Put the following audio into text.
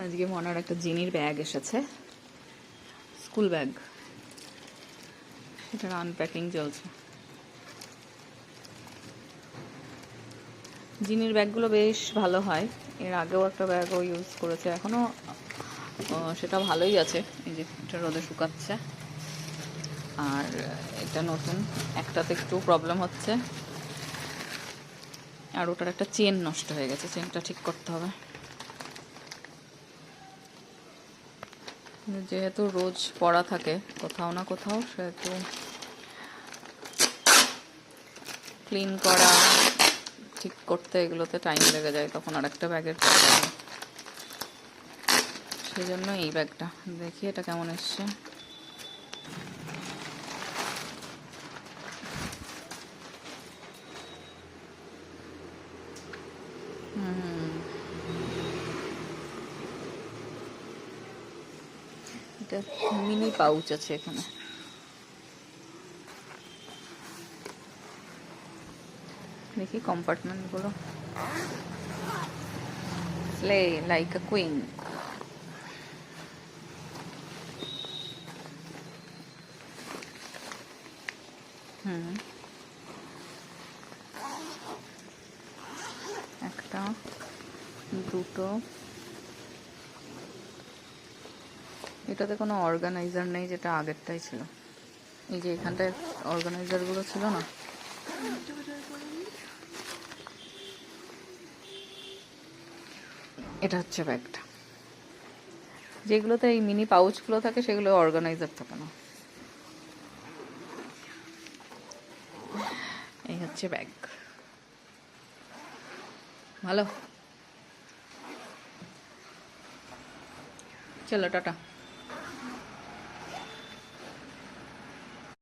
আজকে মনার একটা জিনির ব্যাগ এসেছে, স্কুল ব্যাগ, সেটার আনপ্যাকিং চলছে। জিনির ব্যাগগুলো বেশ ভালো হয়, এর আগেও একটা ব্যাগও ইউজ করেছে, এখনও সেটা ভালোই আছে। এই যে এটা রোদে শুকাচ্ছে, আর এটা নতুন, একটাতে একটু প্রবলেম হচ্ছে, আর ওটার একটা চেন নষ্ট হয়ে গেছে, চেনটা ঠিক করতে হবে। যেহেতু রোজ পড়া থাকে কোথাও না কোথাও, সেহেতু ক্লিন করা, ঠিক করতে এগুলোতে টাইম লেগে যায়, তখন আর একটা ব্যাগের প্রয়োজন। সেই জন্য এই ব্যাগটা দেখি এটা কেমন এসছে। এটা মিনি পাউচ আছে এখানে। দেখি কম্পার্টমেন্টগুলো। Slay like a queen. একটা, দুটো, এটাতে কোনো অর্গানাইজার নেই, যেটা আগেরটাই ছিল। এই যে এখানটায় অর্গানাইজারগুলো ছিল না, এটা হচ্ছে ব্যাগটা। যেগুলোতে এই মিনি পাউচগুলো থাকে সেগুলো অর্গানাইজার থাকে না। এই হচ্ছে ব্যাগ, ভালো। চলো টাটা।